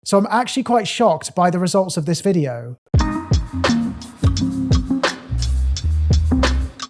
So I'm actually quite shocked by the results of this video.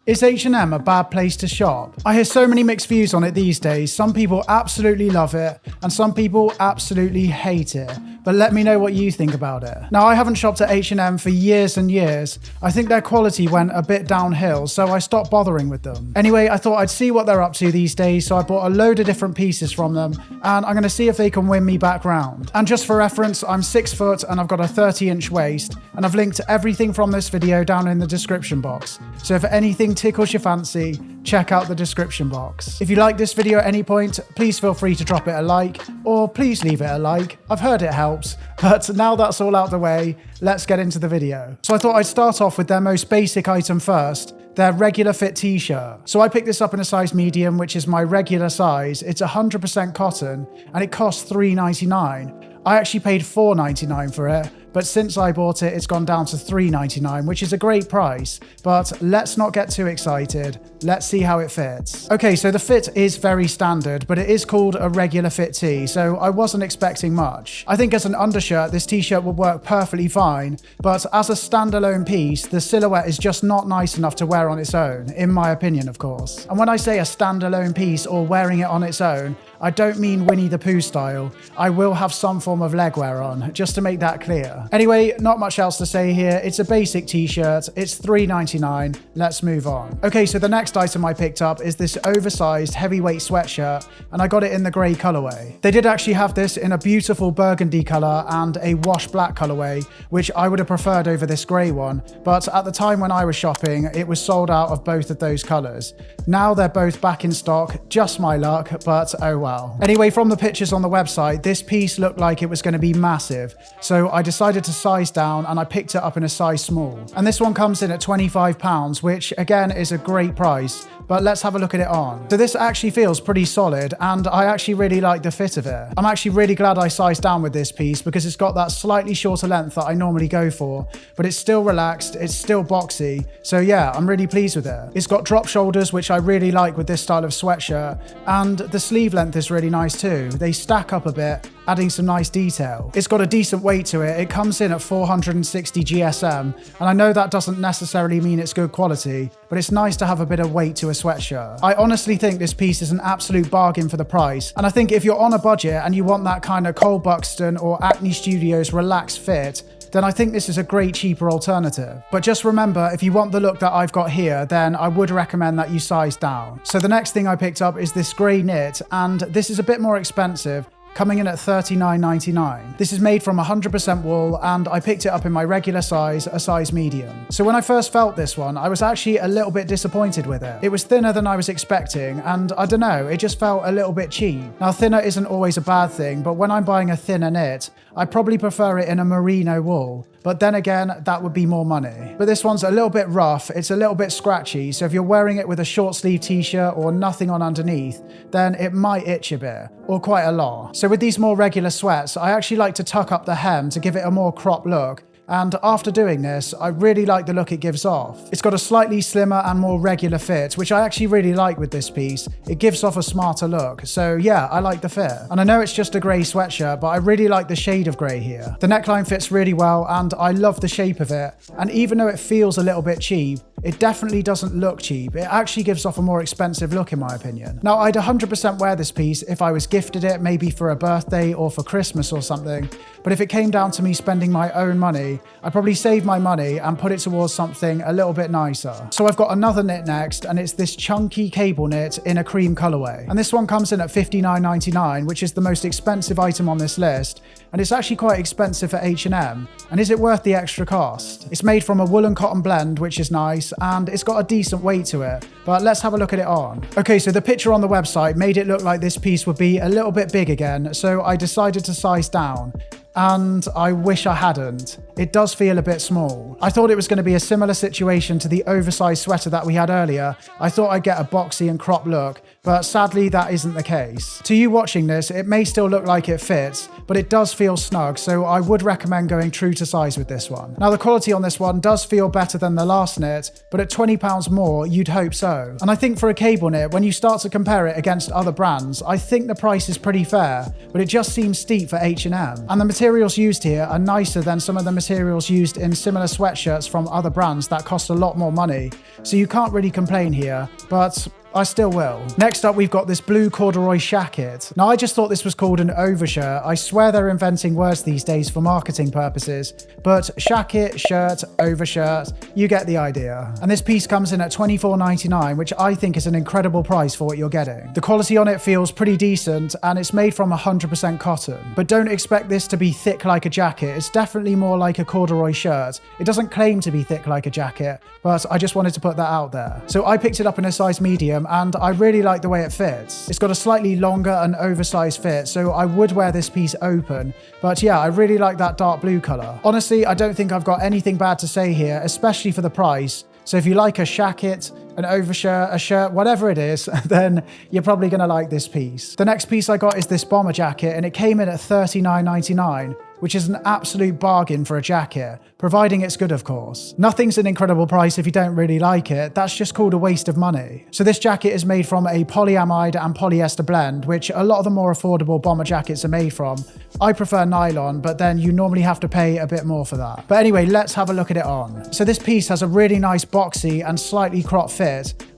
Is H&M a bad place to shop? I hear so many mixed views on it these days. Some people absolutely love it and some people absolutely hate it. But let me know what you think about it. Now, I haven't shopped at H&M for years and years. I think their quality went a bit downhill, so I stopped bothering with them. Anyway, I thought I'd see what they're up to these days, so I bought a load of different pieces from them, and I'm gonna see if they can win me back round. And just for reference, I'm 6 foot and I've got a 30-inch waist, and I've linked everything from this video down in the description box. So if anything tickles your fancy, check out the description box. If you like this video at any point, please feel free to drop it a like, or please leave it a like. I've heard it helps. But now that's all out the way, let's get into the video. So I thought I'd start off with their most basic item first, their regular fit t-shirt. So I picked this up in a size medium, which is my regular size. It's 100% cotton and it costs $3.99. I actually paid $4.99 for it, but since I bought it, it's gone down to $3.99, which is a great price. But let's not get too excited. Let's see how it fits. Okay, so the fit is very standard, but it is called a regular fit tee, so I wasn't expecting much. I think as an undershirt, this t-shirt would work perfectly fine, but as a standalone piece, the silhouette is just not nice enough to wear on its own, in my opinion, of course. And when I say a standalone piece or wearing it on its own, I don't mean Winnie the Pooh style. I will have some form of leg wear on, just to make that clear. Anyway, not much else to say here. It's a basic t-shirt. It's $3.99. Let's move on. Okay, so the next item I picked up is this oversized heavyweight sweatshirt, and I got it in the grey colorway. They did actually have this in a beautiful burgundy color and a wash black colorway, which I would have preferred over this grey one, but at the time when I was shopping, it was sold out of both of those colors. Now they're both back in stock, just my luck, but oh well. Anyway, from the pictures on the website, this piece looked like it was going to be massive, so I decided to size down and I picked it up in a size small. And this one comes in at £25, which again is a great price, but let's have a look at it on. So this actually feels pretty solid and I actually really like the fit of it. I'm actually really glad I sized down with this piece because it's got that slightly shorter length that I normally go for, but it's still relaxed, it's still boxy. So yeah, I'm really pleased with it. It's got drop shoulders, which I really like with this style of sweatshirt, and the sleeve length is really nice too. They stack up a bit, adding some nice detail. It's got a decent weight to it. It comes in at 460 GSM, and I know that doesn't necessarily mean it's good quality, but it's nice to have a bit of weight to a sweatshirt. I honestly think this piece is an absolute bargain for the price, and I think if you're on a budget and you want that kind of Cole Buxton or Acne Studios relaxed fit, then I think this is a great cheaper alternative. But just remember, if you want the look that I've got here, then I would recommend that you size down. So the next thing I picked up is this grey knit, and this is a bit more expensive, coming in at $39.99. This is made from 100% wool, and I picked it up in my regular size, a size medium. So when I first felt this one, I was actually a little bit disappointed with it. It was thinner than I was expecting, and I don't know, it just felt a little bit cheap. Now, thinner isn't always a bad thing, but when I'm buying a thinner knit, I probably prefer it in a merino wool. But then again, that would be more money. But this one's a little bit rough, it's a little bit scratchy, so if you're wearing it with a short sleeve t-shirt or nothing on underneath, then it might itch a bit, or quite a lot. So with these more regular sweats, I actually like to tuck up the hem to give it a more cropped look. And after doing this, I really like the look it gives off. It's got a slightly slimmer and more regular fit, which I actually really like with this piece. It gives off a smarter look. So yeah, I like the fit. And I know it's just a grey sweatshirt, but I really like the shade of grey here. The neckline fits really well and I love the shape of it. And even though it feels a little bit cheap, it definitely doesn't look cheap. It actually gives off a more expensive look in my opinion. Now, I'd 100% wear this piece if I was gifted it, maybe for a birthday or for Christmas or something. But if it came down to me spending my own money, I'd probably save my money and put it towards something a little bit nicer. So I've got another knit next, and it's this chunky cable knit in a cream colorway. And this one comes in at $59.99, which is the most expensive item on this list. And it's actually quite expensive for H&M. And is it worth the extra cost? It's made from a wool and cotton blend, which is nice, and it's got a decent weight to it. But let's have a look at it on. Okay, so the picture on the website made it look like this piece would be a little bit big again, so I decided to size down. And I wish I hadn't. It does feel a bit small. I thought it was going to be a similar situation to the oversized sweater that we had earlier. I thought I'd get a boxy and crop look, but sadly that isn't the case. To you watching this, it may still look like it fits, but it does feel snug, so I would recommend going true to size with this one. Now the quality on this one does feel better than the last knit, but at £20 more, you'd hope so. And I think for a cable knit, when you start to compare it against other brands, I think the price is pretty fair, but it just seems steep for H&M. And the materials used here are nicer than some of the materials used in similar sweatshirts from other brands that cost a lot more money, so you can't really complain here, but I still will. Next up, we've got this blue corduroy shacket. Now, I just thought this was called an overshirt. I swear they're inventing words these days for marketing purposes, but shacket, shirt, overshirt, you get the idea. And this piece comes in at £24.99, which I think is an incredible price for what you're getting. The quality on it feels pretty decent, and it's made from 100% cotton. But don't expect this to be thick like a jacket. It's definitely more like a corduroy shirt. It doesn't claim to be thick like a jacket, but I just wanted to put that out there. So I picked it up in a size medium, and I really like the way it fits. It's got a slightly longer and oversized fit, so I would wear this piece open, but yeah, I really like that dark blue color. Honestly, I don't think I've got anything bad to say here, especially for the price. So if you like a shacket, an overshirt, a shirt, whatever it is, then you're probably going to like this piece. The next piece I got is this bomber jacket, and it came in at £39.99, which is an absolute bargain for a jacket, providing it's good, of course. Nothing's an incredible price if you don't really like it. That's just called a waste of money. So this jacket is made from a polyamide and polyester blend, which a lot of the more affordable bomber jackets are made from. I prefer nylon, but then you normally have to pay a bit more for that. But anyway, let's have a look at it on. So this piece has a really nice boxy and slightly cropped fit,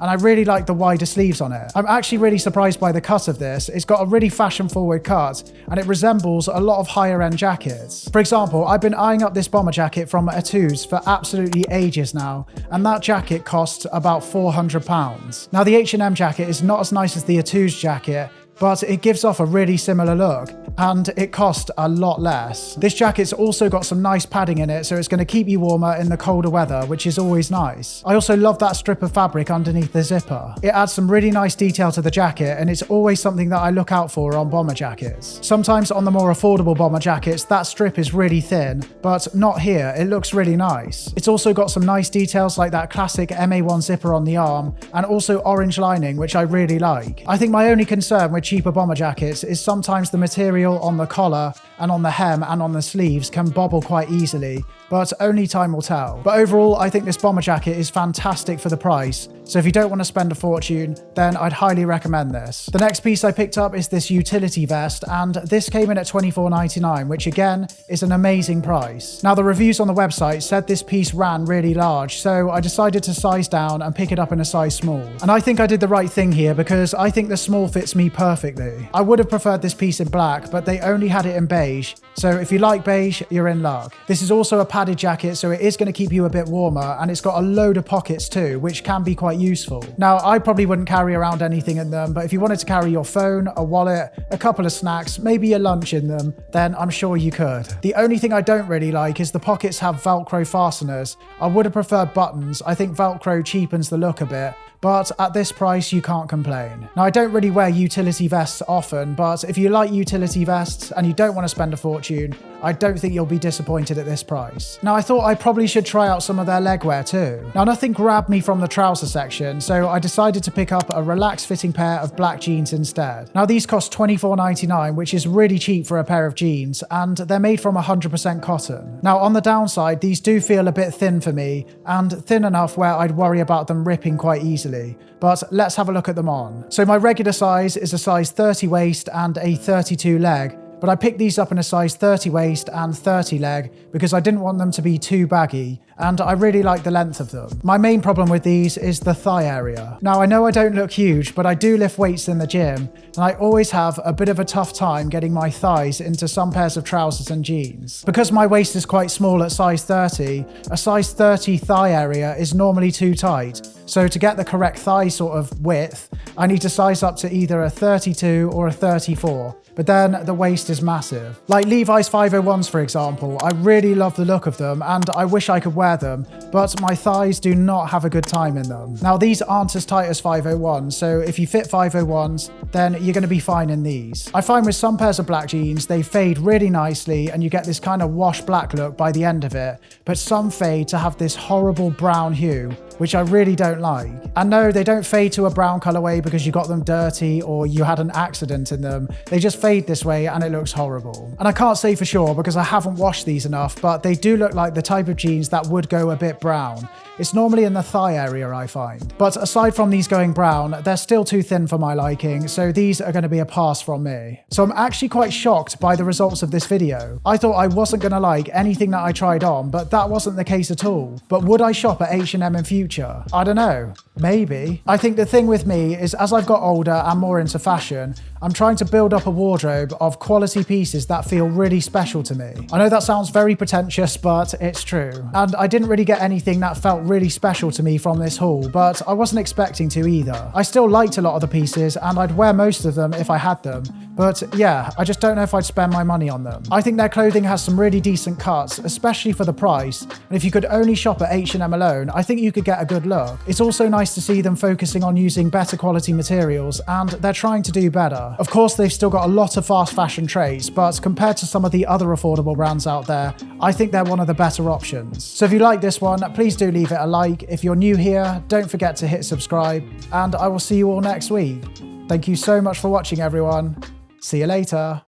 and I really like the wider sleeves on it. I'm actually really surprised by the cut of this. It's got a really fashion-forward cut, and it resembles a lot of higher-end jackets. For example, I've been eyeing up this bomber jacket from Etudes for absolutely ages now, and that jacket cost about £400. Now the H&M jacket is not as nice as the Etudes jacket, but it gives off a really similar look, and it cost a lot less. This jacket's also got some nice padding in it, so it's going to keep you warmer in the colder weather, which is always nice. I also love that strip of fabric underneath the zipper. It adds some really nice detail to the jacket, and it's always something that I look out for on bomber jackets. Sometimes on the more affordable bomber jackets, that strip is really thin, but not here. It looks really nice. It's also got some nice details like that classic MA1 zipper on the arm, and also orange lining, which I really like. I think my only concern with cheaper bomber jackets is sometimes the material on the collar and on the hem and on the sleeves can bobble quite easily, but only time will tell. But overall, I think this bomber jacket is fantastic for the price, so if you don't want to spend a fortune, then I'd highly recommend this. The next piece I picked up is this utility vest, and this came in at £24.99, which again is an amazing price. Now the reviews on the website said this piece ran really large, so I decided to size down and pick it up in a size small. And I think I did the right thing here, because I think the small fits me perfectly. I would have preferred this piece in black, but they only had it in beige, so if you like beige, you're in luck. This is also a padded jacket, so it is going to keep you a bit warmer, and it's got a load of pockets too, which can be quite useful. Now, I probably wouldn't carry around anything in them, but if you wanted to carry your phone, a wallet, a couple of snacks, maybe your lunch in them, then I'm sure you could. The only thing I don't really like is the pockets have Velcro fasteners. I would have preferred buttons. I think Velcro cheapens the look a bit, but at this price, you can't complain. Now, I don't really wear utility vests often, but if you like utility vests and you don't want to spend a fortune, I don't think you'll be disappointed at this price. Now, I thought I probably should try out some of their legwear too. Now, nothing grabbed me from the trouser section, so I decided to pick up a relaxed fitting pair of black jeans instead. Now, these cost £24.99, which is really cheap for a pair of jeans, and they're made from 100% cotton. Now, on the downside, these do feel a bit thin for me, and thin enough where I'd worry about them ripping quite easily. But let's have a look at them on. So my regular size is a size 30 waist and a 32 leg, but I picked these up in a size 30 waist and 30 leg because I didn't want them to be too baggy, and I really like the length of them. My main problem with these is the thigh area. Now, I know I don't look huge, but I do lift weights in the gym, and I always have a bit of a tough time getting my thighs into some pairs of trousers and jeans. Because my waist is quite small at size 30, a size 30 thigh area is normally too tight. So to get the correct thigh sort of width, I need to size up to either a 32 or a 34. but then the waist is massive. Like Levi's 501s, for example, I really love the look of them and I wish I could wear them, but my thighs do not have a good time in them. Now, these aren't as tight as 501s, so if you fit 501s, then you're going to be fine in these. I find with some pairs of black jeans, they fade really nicely and you get this kind of wash black look by the end of it, but some fade to have this horrible brown hue, which I really don't like. And no, they don't fade to a brown colorway because you got them dirty or you had an accident in them. They just fade this way and it looks horrible. And I can't say for sure because I haven't washed these enough, but they do look like the type of jeans that would go a bit brown. It's normally in the thigh area, I find. But aside from these going brown, they're still too thin for my liking, so these are going to be a pass from me. So I'm actually quite shocked by the results of this video. I thought I wasn't going to like anything that I tried on, but that wasn't the case at all. But would I shop at H&M in future? I don't know. Maybe. I think the thing with me is as I've got older and more into fashion, I'm trying to build up a wardrobe of quality pieces that feel really special to me. I know that sounds very pretentious, but it's true. And I didn't really get anything that felt really special to me from this haul, but I wasn't expecting to either. I still liked a lot of the pieces and I'd wear most of them if I had them, but yeah, I just don't know if I'd spend my money on them. I think their clothing has some really decent cuts, especially for the price, and if you could only shop at H&M alone, I think you could get a good look. It's also nice to see them focusing on using better quality materials, and they're trying to do better. Of course, they've still got a lot of fast fashion traits, but compared to some of the other affordable brands out there, I think they're one of the better options. So if you like this one, please do leave it a like. If you're new here, don't forget to hit subscribe, and I will see you all next week. Thank you so much for watching, everyone. See you later.